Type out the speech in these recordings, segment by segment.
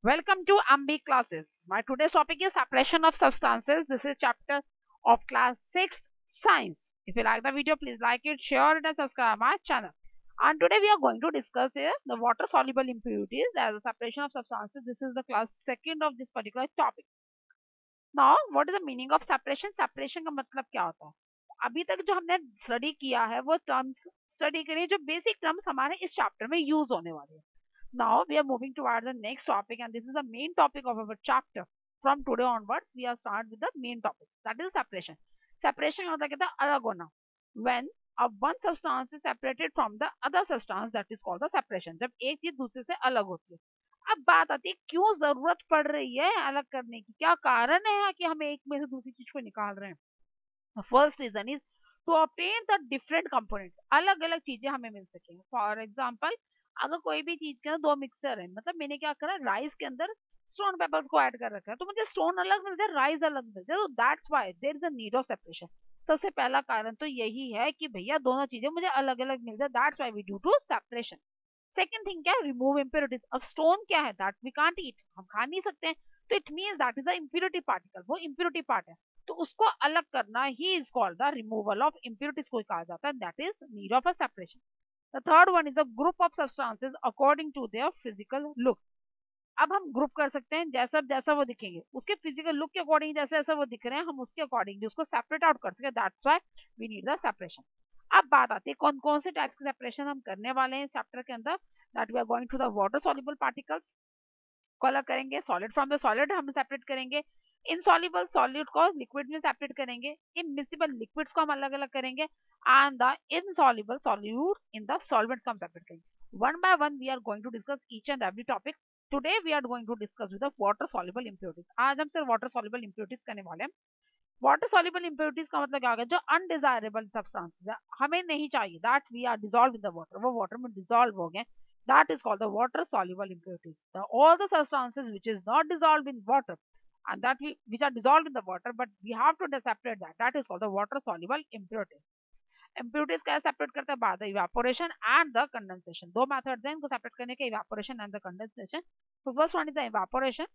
Welcome to MB classes. My today's topic is separation of substances. This is chapter of class 6 science. If you like the video, please like it, share it and subscribe my channel. And today we are going to discuss here the water soluble impurities as a separation of substances. This is the class second of this particular topic. Now, what is the meaning of separation? Separation का मतलब क्या होता है? अभी तक जो हमने study किया है वो टर्म्स स्टडी करिए जो बेसिक टर्म्स हमारे इस चैप्टर में यूज होने वाले हैं. Now we are moving towards the next topic and this is the main topic of our chapter. From today onwards we are start with the main topic, that is separation. Separation होता कहता है अलग होना. When one substance is separated from the other substance, that is called the separation. जब एक चीज दूसरे से अलग होती है. अब बात आती है क्यों जरूरत पड़ रही है अलग करने की, क्या कारण है कि हम एक में से दूसरी चीज को निकाल रहे हैं. First reason is to obtain the different components. अलग अलग चीजें हमें मिल सके. फॉर एग्जांपल, अगर कोई भी चीज के अंदर दो मिक्सर है, मतलब मैंने क्या करा, राइस के अंदर स्टोन पेपर्स को ऐड कर रखा है, तो मुझे स्टोन अलग मिल जाए, राइस अलग मिल जाए, तो that's why there is a need of separation. सबसे पहला कारण तो यही है कि भैया दोनों चीजें मुझे अलग अलग मिल जाए, that's why we do to separation. Second thing क्या है, रिमूव इम्प्योरिटीज. अब स्टोन क्या है, दैट वी कांट ईट, हम खा नहीं सकते हैं, तो it means that is a impurity particle, वो इम्प्योरिटी पार्ट है, तो उसको अलग करना ही is called the removal of impurities को कहा जाता है, that is need of a separation. The third one is a group of substances according to their physical look. अब हम ग्रुप कर सकते हैं जैसा जैसा वो दिखेंगे, उसके फिजिकल लुक के अकॉर्डिंग जैसे जैसे वो दिख रहे हैं, हम उसके अकॉर्डिंग उसको सेपरेट आउट कर सके, that's why we need the separation. अब बात आती है कौन कौन से टाइप्स के सेपरेशन हम करने वाले हैं चैप्टर के अंदर. That we are going to the water soluble particles को अलग करेंगे, सॉलिड फ्रॉम द सॉलिड हम सेपरेट करेंगे, इनसॉल्युबल सॉलिड को लिक्विड में सेपरेट करेंगे, इमिसिबल लिक्विड्स को हम अलग अलग करेंगे, and the insoluble solutes in the solvents को हम सेपरेट करेंगे. One by one we are going to discuss each and every topic. Today we are going to discuss with the water soluble impurities. आज हम सिर्फ water soluble impurities करने वाले हैं. Water soluble impurities का मतलब क्या होगा, जो अनडिजायरेबल सब्सटेंसेस है, हमें नहीं चाहिए, that we are dissolve in the water, वो वाटर में डिसॉल्व हो गए, that is called the water soluble impurities. All the substances which is not dissolved in water and which are dissolved in the water but we have to separate that is called the water soluble impurities. Impurities कैसे separate करते हैं, बात है evaporation and the condensation. दो methods हैं इनको separate करने के, इवेपोरेशन एंड द कंडेंसेशन. तो first one is the evaporation.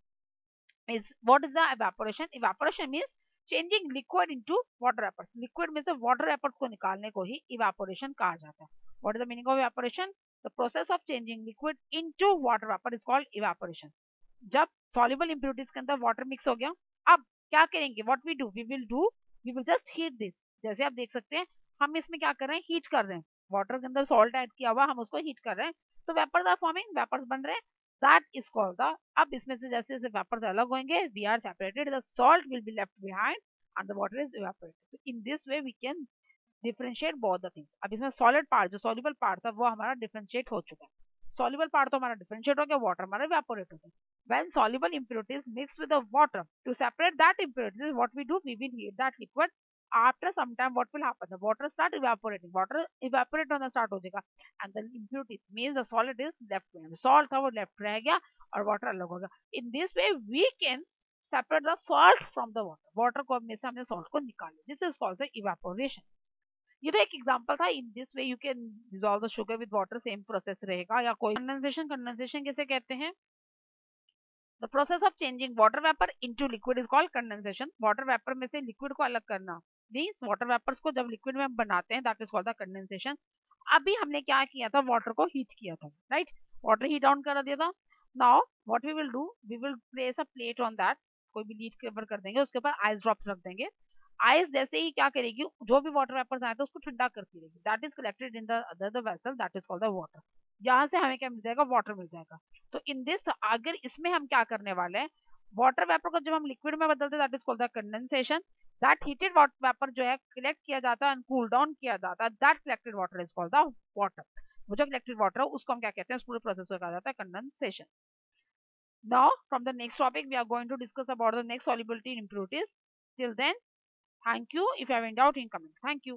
is what is the evaporation? Evaporation means changing liquid into water vapors. Liquid में से water vapors को निकालने को ही evaporation कहा जाता है. What is the meaning of evaporation? The process of changing liquid into water vapor is called evaporation. जब soluble impurities के अंदर water mix हो गया, अब क्या करेंगे, what we will just heat this. जैसे आप देख सकते हैं हम इसमें क्या कर रहे हैं, हीट कर रहे हैं, वाटर के अंदर सॉल्ट ऐड किया हुआ, हम उसको हीट कर रहे हैं, तो वेपर्स आर फॉर्मिंग, वेपर्स बन रहे हैं, that is called the. अब इसमें से जैसे जैसे वेपर्स अलग होंगे, we are separated, the salt will be left behind and the water is evaporated. So in this way we can differentiate both the things. अब इसमें solid part जो soluble part था वो हमारा differentiate हो चुका है, soluble part तो हमारा differentiate हो गया, water हमारा evaporate हो गया. When soluble impurities mix with the water, to separate that impurities, what we do, we will heat that liquid. After some time what will happen, the water start evaporating, water evaporate होना start हो जाएगा, and the impurities means the solid is left behind, salt था वो left रह गया और water अलग हो गया. In this way we can separate the salt from the water. water को में से हमने salt को निकाल लिया, this is called the evaporation. ये तो एक एग्जांपल था. In this way you can dissolve the sugar with water, same process रहेगा. या कोई कंडेंसेशन, कंडेंसेशन किसे कहते हैं, the process of changing water vapour into liquid is called condensation. Water vapour में से लिक्विड को अलग करना, मींस वाटर वेपर्स को जब लिक्विड में हम बनाते हैं, that is called the condensation. अभी हमने क्या किया था, वाटर को हीट किया था, राइट, वाटर हीट डाउन कर दिया था. Now what we will do, we will place a plate on that, कोई भी लीड कवर कर देंगे, उसके ऊपर आइस ड्रॉप्स रख देंगे. आइस जैसे ही क्या करेगी, जो भी वाटर वेपर्स आए तो उसको ठंडा करती रहेगी, that is collected in the other vessel, that is called the water. यहाँ से हमें क्या मिल जाएगा, वाटर मिल जाएगा. तो इन दिस, अगर इसमें हम क्या करने वाले हैं, वाटर वेपर को जब हम लिक्विड में बदलते हैं, that is called the condensation. That heated water vapour जो है कलेक्ट किया जाता है एंड कूल डाउन किया जाता है, that collected water is called the water. वो जो कलेक्टेड वाटर है उसको हम क्या कहते हैं, उस पूरे प्रोसेस को कहा जाता है condensation. Now from the next topic we are going to discuss about the next solubility in impurities. Till then, thank you. If you have any doubt in comment, thank you.